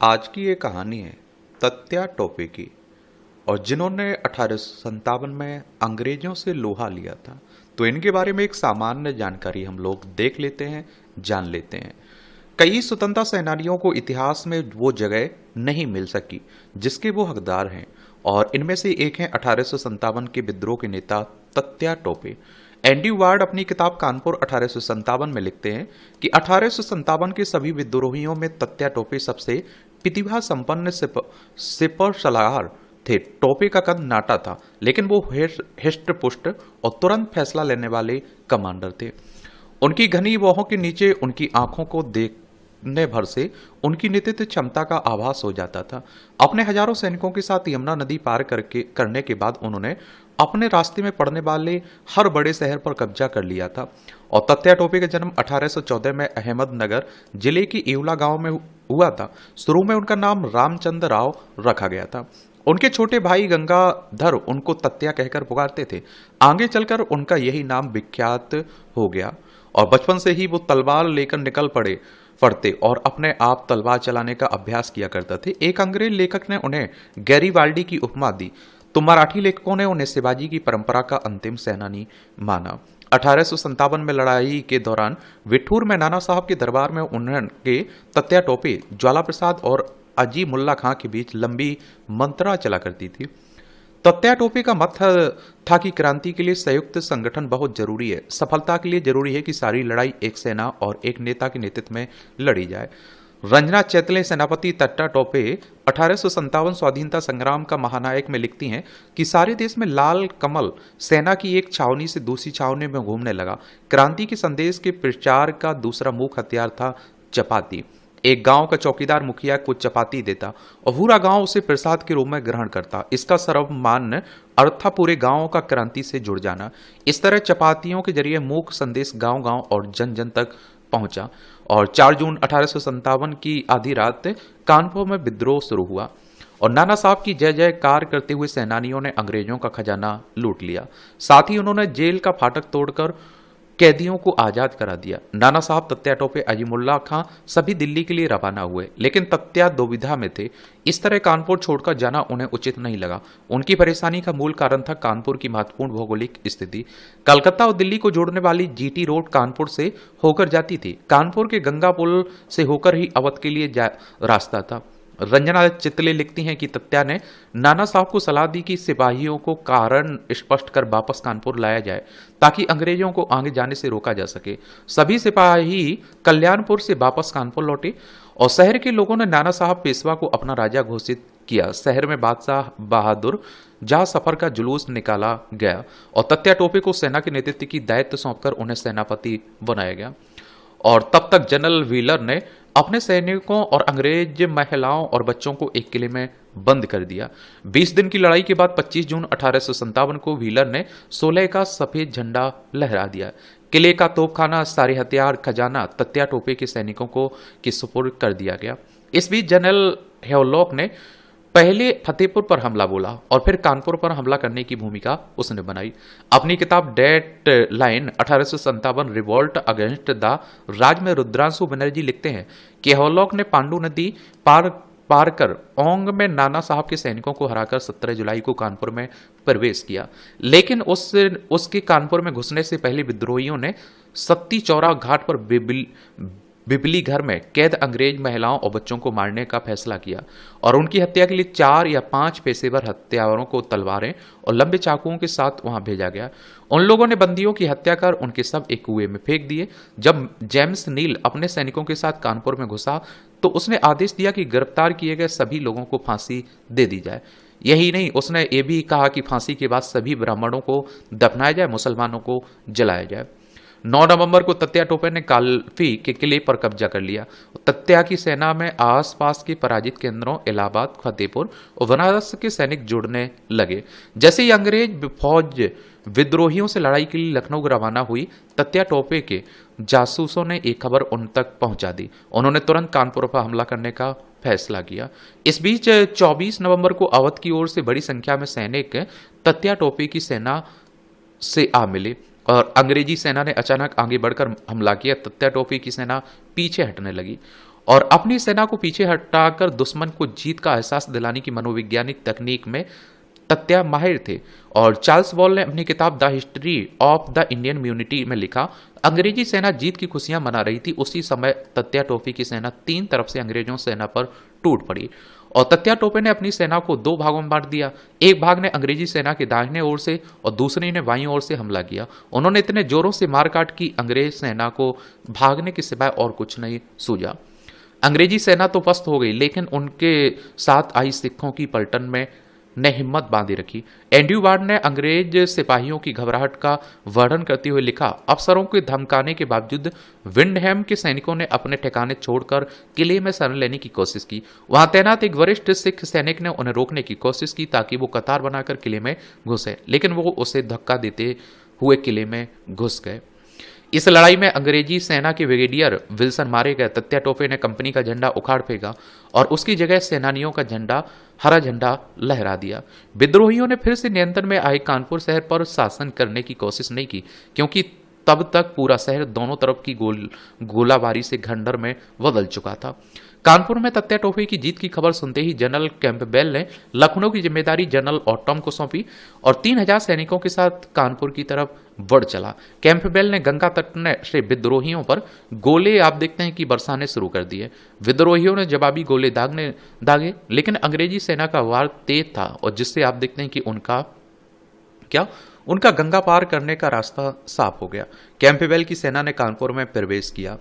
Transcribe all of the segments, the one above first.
आज की ये कहानी है तत्या टोपे की। और जिन्होंने 1857 में अंग्रेजों से लोहा लिया था। तो इनके बारे में एक सामान्य जानकारी हम लोग देख लेते हैं, जान लेते हैं। कई स्वतंत्रता सेनानियों को इतिहास में वो जगह नहीं मिल सकी जिसके वो हकदार हैं, और इनमें से एक हैं 1857 के विद्रोह के नेता तत्या टोपे। एंडी वार्ड अपनी किताब कानपुर 1857 में लिखते हैं कि 1857 के सभी विद्रोहियों में तत्या टोपे सबसे प्रतिभा संपन्न सिपर सलाहकार थे। टोपे का कद नाटा था, लेकिन वो हिष्ट पुष्ट और तुरंत फैसला लेने वाले कमांडर थे। उनकी घनी बाहों के नीचे उनकी आंखों को देखने भर से उनकी नेतृत्व क्षमता का आभास हो जाता था। अपने हजारों सैनिकों के साथ यमुना नदी पार करने के बाद उन्होंने अपने रास्ते में पड़ने वाले हर बड़े शहर पर कब्जा कर लिया था। और तत्या टोपे का जन्म 1814 में अहमदनगर जिले की इवला गांव में हुआ था। शुरू में उनका नाम रामचंद्र राव रखा गया था। उनके छोटे भाई गंगाधर उनको तत्या कहकर पुकारते थे। आगे चलकर उनका यही नाम विख्यात हो गया, और बचपन से ही वो तलवार लेकर निकल पड़ते और अपने आप तलवार चलाने का अभ्यास किया करते थे। एक अंग्रेज लेखक ने उन्हें गैरीवाल्डी की उपमा दी, तो मराठी लेखकों ने उन्हें शिवाजी की परंपरा का अंतिम सेनानी माना। 1857 में लड़ाई के दौरान विठूर में नाना साहब के दरबार में उनके तत्या टोपे, ज्वाला प्रसाद और अजीब मुल्ला खां के बीच लंबी मंत्रणा चला करती थी। तत्या टोपे का मत था कि क्रांति के लिए संयुक्त संगठन बहुत जरूरी है। सफलता के लिए जरूरी है कि सारी लड़ाई एक सेना और एक नेता के नेतृत्व में लड़ी जाए। रंजना चैतले सेनापति तत्या टोपे 1857 स्वाधीनता संग्राम का महानायक में लिखती हैं कि सारे देश में लाल कमल सेना की एक छावनी से दूसरी छावनी में घूमने लगा। क्रांति के संदेश के प्रचार का दूसरा मुख्य हथियार था चपाती। एक गांव का चौकीदार मुखिया को चपाती देता और पूरा गांव उसे प्रसाद के रूप में ग्रहण करता। इसका सर्वमान्य अर्थ था पूरे गांव का क्रांति से जुड़ जाना। इस तरह चपातियों के जरिए मूक संदेश गांव गांव और जन जन तक पहुंचा। और 4 जून 1857 की आधी रात कानपुर में विद्रोह शुरू हुआ और नाना साहब की जय जयकार करते हुए सेनानियों ने अंग्रेजों का खजाना लूट लिया। साथ ही उन्होंने जेल का फाटक तोड़कर कैदियों को आजाद करा दिया। नाना साहब, तत्या टोपे, अजीमुल्ला खां सभी दिल्ली के लिए रवाना हुए, लेकिन तत्या दुविधा में थे। इस तरह कानपुर छोड़कर जाना उन्हें उचित नहीं लगा। उनकी परेशानी का मूल कारण था कानपुर की महत्वपूर्ण भौगोलिक स्थिति। कलकत्ता और दिल्ली को जोड़ने वाली जीटी रोड कानपुर से होकर जाती थी। कानपुर के गंगा पुल से होकर ही अवध के लिए रास्ता था। रंजना चितले लिखती हैं कि तत्या ने नाना साहब को सलाह दी कि सिपाहियों को कारण स्पष्ट कर वापस कानपुर लाया जाए ताकि अंग्रेजों को आगे जाने से रोका जा सके। सभी सिपाही कल्याणपुर से वापस कानपुर लौटे और शहर के लोगों ने नाना साहब पेशवा को अपना राजा घोषित किया। शहर में बादशाह बहादुर जहां सफर का जुलूस निकाला गया और तत्या टोपे को सेना के नेतृत्व की दायित्व सौंपकर उन्हें सेनापति बनाया गया। और तब तक जनरल व्हीलर ने अपने सैनिकों और अंग्रेज महिलाओं और बच्चों को एक किले में बंद कर दिया। 20 दिन की लड़ाई के बाद 25 जून 1857 को व्हीलर ने 16 का सफेद झंडा लहरा दिया। किले का तोपखाना, सारे हथियार, खजाना तत्या टोपे के सैनिकों को के सुपुर्द कर दिया गया। इस बीच जनरल हेवलॉक ने पहले फतेहपुर पर हमला बोला और फिर कानपुर पर हमला करने की भूमिका उसने बनाई। अपनी किताब dateline 1857 revolt against the Raj में रुद्रांशु बनर्जी लिखते हैं कि हेवलॉक ने पांडु नदी पार कर ओंग में नाना साहब के सैनिकों को हराकर 17 जुलाई को कानपुर में प्रवेश किया। लेकिन उसके कानपुर में घुसने से पहले विद्रोहियों ने सत्ती चौरा घाट पर बिबली घर में कैद अंग्रेज महिलाओं और बच्चों को मारने का फैसला किया और उनकी हत्या के लिए 4 या 5 पेशेवर हत्यारों को तलवारें और लंबे चाकुओं के साथ वहां भेजा गया। उन लोगों ने बंदियों की हत्या कर उनके सब एक कुएं में फेंक दिए। जब जेम्स नील अपने सैनिकों के साथ कानपुर में घुसा तो उसने आदेश दिया कि गिरफ्तार किए गए सभी लोगों को फांसी दे दी जाए। यही नहीं, उसने ये भी कहा कि फांसी के बाद सभी ब्राह्मणों को दफनाया जाए, मुसलमानों को जलाया जाए। 9 नवंबर को तत्या टोपे ने काल्फी के किले पर कब्जा कर लिया। तत्या की सेना में आसपास के पराजित केंद्रों इलाहाबाद, फतेहपुर और बनारस के सैनिक जुड़ने लगे। जैसे ही अंग्रेज फौज विद्रोहियों से लड़ाई के लिए लखनऊ रवाना हुई, तत्या टोपे के जासूसों ने एक खबर उन तक पहुंचा दी। उन्होंने तुरंत कानपुर पर हमला करने का फैसला किया। इस बीच 24 नवंबर को अवध की ओर से बड़ी संख्या में सैनिक तत्या टोपे की सेना से आ मिले और अंग्रेजी सेना ने अचानक आगे बढ़कर हमला किया। तत्या टोपे की सेना पीछे हटने लगी और अपनी सेना को पीछे हटाकर दुश्मन को जीत का एहसास दिलाने की मनोवैज्ञानिक तकनीक में तत्या माहिर थे। और चार्ल्स बॉल ने अपनी किताब the history of the Indian mutiny में लिखा, अंग्रेजी सेना जीत की खुशियां मना रही थी, उसी समय तत्या टोपे की सेना तीन तरफ से अंग्रेजों सेना पर टूट पड़ी और तत्या टोपे ने अपनी सेना को दो भागों में बांट दिया। एक भाग ने अंग्रेजी सेना के दाहिने ओर से और दूसरे ने बाईं ओर से हमला किया। उन्होंने इतने जोरों से मारकाट की अंग्रेज सेना को भागने के सिवाय और कुछ नहीं सूझा। अंग्रेजी सेना तो पस्त हो गई, लेकिन उनके साथ आई सिखों की पलटन में ने हिम्मत बांधी रखी। एंड्रयू वार्ड ने अंग्रेज सिपाहियों की घबराहट का वर्णन करते हुए लिखा, अफसरों के धमकाने के बावजूद विंडहैम के सैनिकों ने अपने ठिकाने छोड़कर किले में शरण लेने की कोशिश की। वहां तैनात एक वरिष्ठ सिख सैनिक ने उन्हें रोकने की कोशिश की ताकि वो कतार बनाकर किले में घुसे, लेकिन वो उसे धक्का देते हुए किले में घुस गए। इस लड़ाई में अंग्रेजी सेना के ब्रिगेडियर विल्सन मारे गए। तत्या टोपे ने कंपनी का झंडा उखाड़ फेंका और उसकी जगह सेनानियों का झंडा, हरा झंडा लहरा दिया। विद्रोहियों ने फिर से नियंत्रण में आए कानपुर शहर पर शासन करने की कोशिश नहीं की, क्योंकि तब तक पूरा शहर दोनों तरफ की गोलाबारी से खंडर में बदल चुका था। कानपुर में तत्या टोपे की जीत की खबर सुनते ही जनरल कैंपबेल ने लखनऊ की जिम्मेदारी जनरल ऑटम को सौंपी और 3000 सैनिकों के साथ कानपुर की तरफ बढ़ चला। कैंपबेल ने गंगा तट से विद्रोहियों पर गोले आप देखते हैं कि बरसाने शुरू कर दिए। विद्रोहियों ने जवाबी गोले दागे, लेकिन अंग्रेजी सेना का वार तेज था और जिससे आप देखते हैं कि उनका गंगा पार करने का रास्ता साफ हो गया। कैंपबेल की सेना ने कानपुर में प्रवेश किया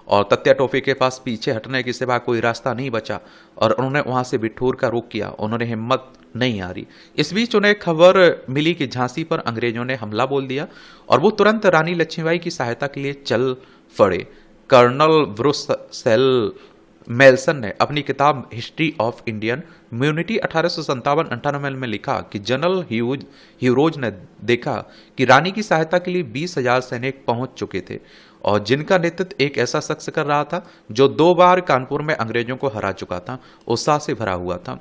और तत्या टोपे के पास पीछे हटने के सिवा कोई रास्ता नहीं बचा और उन्होंने वहां से बिठूर का रुख किया। उन्होंने हिम्मत नहीं हारी। इस बीच उन्हें खबर मिली कि झांसी पर अंग्रेजों ने हमला बोल दिया और वो तुरंत रानी लक्ष्मीबाई की सहायता के लिए चल पड़े। कर्नल ब्रूस सेल मेल्सन ने अपनी किताब हिस्ट्री ऑफ इंडियन म्यूनिटी 1857-98 में लिखा कि जनरल ह्यूरोज ने देखा कि रानी की सहायता के लिए 20,000 सैनिक पहुंच चुके थे और जिनका नेतृत्व एक ऐसा शख्स कर रहा था जो 2 बार कानपुर में अंग्रेजों को हरा चुका था। उत्साह से भरा हुआ था।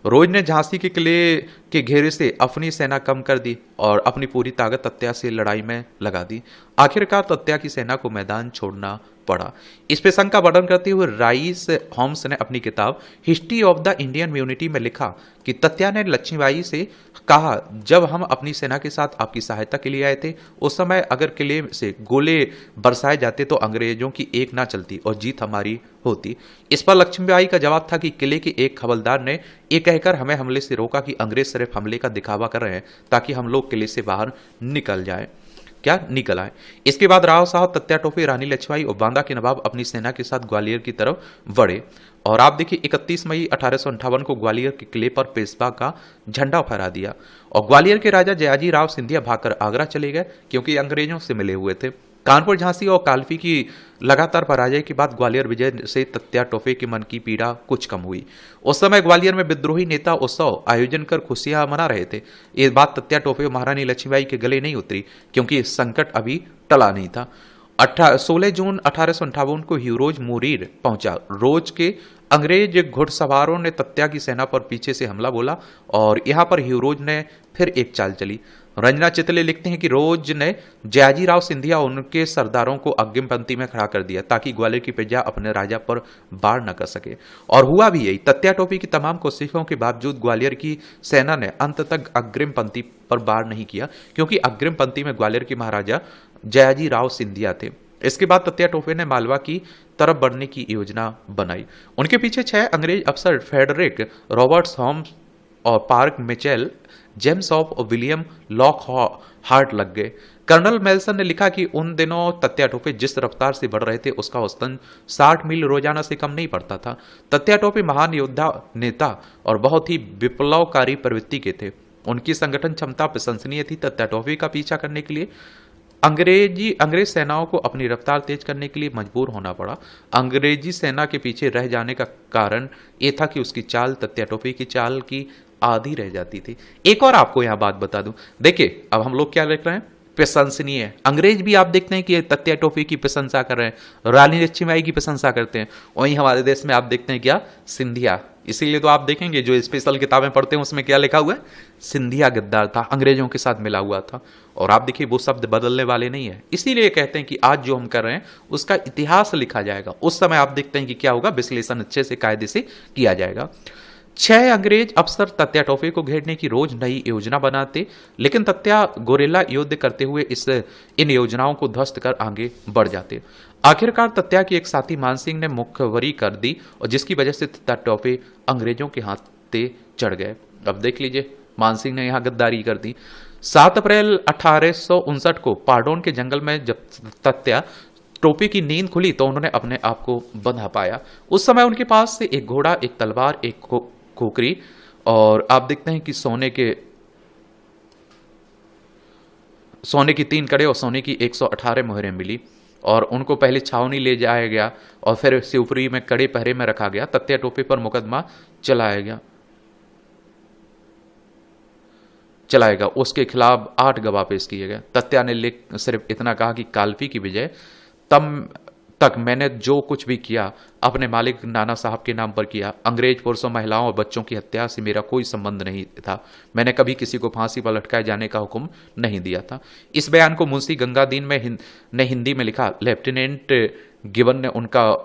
रोज ने झांसी के किले के घेरे से अपनी सेना कम कर दी और अपनी पूरी ताकत तत्या से लड़ाई में लगा दी। आखिरकार तत्या की सेना को मैदान छोड़ना पड़ा। इस प्रसंग का वर्णन करते हुए राइस होम्स ने अपनी किताब history of the Indian mutiny में लिखा कि तत्या ने लक्ष्मीबाई से कहा, जब हम अपनी सेना के साथ आपकी सहायता के लिए आए थे, उस समय अगर किले से गोले बरसाए जाते तो अंग्रेजों की एक ना चलती और जीत हमारी होती। इस पर लक्ष्मीबाई का जवाब था कि किले के एक हवलदार ने ये कहकर हमें हमले से रोका कि अंग्रेज सिर्फ हमले का दिखावा कर रहे हैं ताकि हम लोग किले से बाहर निकल आए। इसके बाद राव साहब, तत्या टोपे, रानी लक्ष्मीबाई और बांदा के नवाब अपनी सेना के साथ ग्वालियर की तरफ बढ़े और आप देखिए 31 मई 1858 को ग्वालियर के किले पर पेशवा का झंडा फहरा दिया और ग्वालियर के राजा जयाजी राव सिंधिया भागकर आगरा चले गए क्योंकि अंग्रेजों से मिले हुए थे। कानपुर, झांसी और काल्फी की लगातार पराजय के बाद ग्वालियर विजय से तत्या टोपे के मन की पीड़ा कुछ कम हुई। उस समय ग्वालियर में विद्रोही नेता उत्सव आयोजन कर खुशियां मना रहे थे। ये बात तत्या टोपे और महारानी लक्ष्मीबाई के गले नहीं उतरी क्योंकि संकट अभी टला नहीं था। 16 जून 1858 को ह्यूरोज मुरीर पहुंचा। रोज के अंग्रेज घुड़सवारों ने तत्या की सेना पर पीछे से हमला बोला और यहां पर ह्यूरोज ने फिर एक चाल चली। रंजना चितले लिखते हैं कि रोज ने जयाजी राव सिंधिया उनके सरदारों को अग्रिम पंक्ति में खड़ा कर दिया ताकि ग्वालियर की प्रजा अपने राजा पर वार न कर सके और हुआ भी यही। तत्या टोपे की तमाम कोशिशों के बावजूद ग्वालियर की सेना ने अंत तक अग्रिम पंक्ति पर वार नहीं किया क्योंकि अग्रिम पंक्ति में ग्वालियर के महाराजा जयाजी राव सिंधिया थे। इसके बाद तत्या टोपे ने मालवा की तरफ बढ़ने की योजना बनाई। उनके पीछे 6 अंग्रेज अफसर फेडरिक रॉबर्ट्स होम्स और पार्क मिचेल, जेम्स ऑफ और विलियम लॉक हार्ट लग गए। कर्नल मेल्सन ने लिखा कि उन दिनों तत्या टोपे जिस रफ्तार से बढ़ रहे थे उसका औसतन 60 मील रोजाना से कम नहीं पड़ता था। तत्या टोपे महान योद्धा, नेता और बहुत ही विप्लवकारी प्रवृत्ति के थे। उनकी संगठन क्षमता प्रशंसनीय थी। तत्या टोपे का पीछा करने के लिए अंग्रेज सेनाओं को अपनी रफ्तार तेज करने के लिए मजबूर होना पड़ा। अंग्रेजी सेना के पीछे रह जाने का कारण यह था कि उसकी चाल तत्या टोपे की चाल की आधी रह जाती थी। एक और आपको यहां बात बता दूं, देखिए अब हम लोग क्या लिख रहे हैं, प्रशंसनीय है। अंग्रेज भी आप देखते हैं कि तत्या टोपे की प्रशंसा कर रहे हैं, रानी लक्ष्मीबाई की प्रशंसा करते हैं। वहीं हमारे देश में आप देखते हैं क्या, सिंधिया। इसीलिए तो आप देखेंगे जो स्पेशल किताबें पढ़ते हैं उसमें क्या लिखा हुआ है, सिंधिया गद्दार था, अंग्रेजों के साथ मिला हुआ था। और आप देखिए वो शब्द बदलने वाले नहीं है। इसीलिए कहते हैं कि आज जो हम कर रहे हैं उसका इतिहास लिखा जाएगा। उस समय आप देखते हैं कि क्या होगा, विश्लेषण अच्छे से कायदे से किया जाएगा। 6 अंग्रेज अफसर तत्या टोपे को घेरने की रोज नई योजना बनाते, लेकिन तत्या गोरेला युद्ध करते हुए इन योजनाओं को ध्वस्त कर आगे बढ़ जाते। आखिरकार तत्या की एक साथी मान सिंह ने मुखबरी कर दी, और जिसकी वजह से तत्या टोपे अंग्रेजों के हाथे चढ़ गए। अब देख लीजिए, मान सिंह ने यहां गद्दारी कर दी। 7 अप्रैल 1859 को पार्डोन के जंगल में जब तत्या टोपे की नींद खुली तो उन्होंने अपने आप को बंधा पाया। उस समय उनके पास से एक घोड़ा, एक तलवार, एक खोखरी, और आप देखते हैं कि सोने की 3 कड़े और सोने की 118 मोहरें मिली। और उनको पहले छावनी ले जाया गया और फिर शिवपुरी में कड़े पहरे में रखा गया। तत्या टोपे पर मुकदमा चलाएगा। उसके खिलाफ 8 गवाह पेश किए गए। तत्या ने सिर्फ इतना कहा कि काल्फी की विजय तब तक मैंने जो कुछ भी किया अपने मालिक नाना साहब के नाम पर किया। अंग्रेज पुरुषों, महिलाओं और बच्चों की हत्या से मेरा कोई संबंध नहीं था। मैंने कभी किसी को फांसी पर लटकाए जाने का हुक्म नहीं दिया था। इस बयान को मुंशी गंगादीन ने हिंदी में लिखा। लेफ्टिनेंट गिबन ने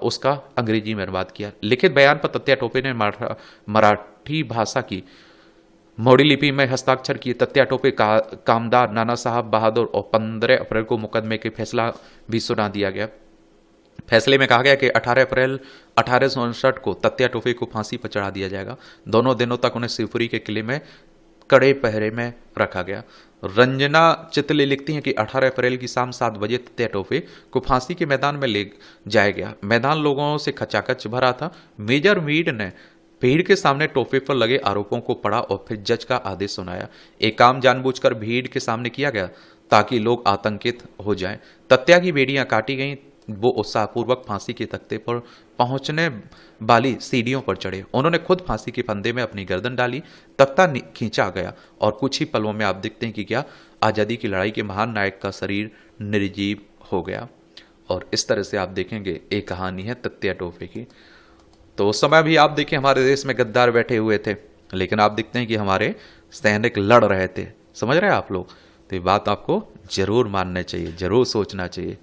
उसका अंग्रेजी में अनुवाद किया। लिखित बयान पर तत्या टोपे ने मराठी भाषा की मोड़ी लिपि में हस्ताक्षर किए। तत्या टोपे कामदार, नाना साहब बहादुर, और 15 अप्रैल को मुकदमे के फैसला भी सुना दिया गया। फैसले में कहा गया कि 18 अप्रैल 1859 को तत्या टोपे को फांसी पर चढ़ा दिया जाएगा। दोनों दिनों तक उन्हें शिवपुरी के किले में कड़े पहरे में रखा गया। रंजना चितले लिखती हैं कि 18 अप्रैल की शाम 7 बजे तत्या टोपे को फांसी के मैदान में ले जाया गया। मैदान लोगों से खचाखच भरा था। मेजर मीड ने भीड़ के सामने टोपे पर लगे आरोपों को पढ़ा और फिर जज का आदेश सुनाया। एक काम जानबूझकर भीड़ के सामने किया गया ताकि लोग आतंकित हो जाएं। तत्या की बेड़ियां काटी गईं। वो उत्साहपूर्वक फांसी के तख्ते पर पहुंचने वाली सीढ़ियों पर चढ़े। उन्होंने खुद फांसी के फंदे में अपनी गर्दन डाली। तख्ता खींचा गया और कुछ ही पलों में आप देखते हैं कि क्या, आज़ादी की लड़ाई के महान नायक का शरीर निर्जीव हो गया। और इस तरह से आप देखेंगे एक कहानी है तत्या टोपे की। तो उस समय भी आप देखिए हमारे देश में गद्दार बैठे हुए थे, लेकिन आप देखते हैं कि हमारे सैनिक लड़ रहे थे। समझ रहे हैं आप लोग? तो ये बात आपको जरूर मानना चाहिए, जरूर सोचना चाहिए।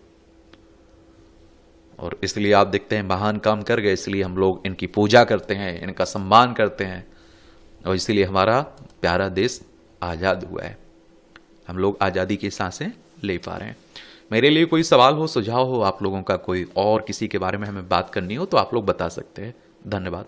और इसलिए आप देखते हैं महान काम कर गए, इसलिए हम लोग इनकी पूजा करते हैं, इनका सम्मान करते हैं, और इसीलिए हमारा प्यारा देश आज़ाद हुआ है। हम लोग आज़ादी की सांसें ले पा रहे हैं। मेरे लिए कोई सवाल हो, सुझाव हो आप लोगों का कोई, और किसी के बारे में हमें बात करनी हो तो आप लोग बता सकते हैं। धन्यवाद।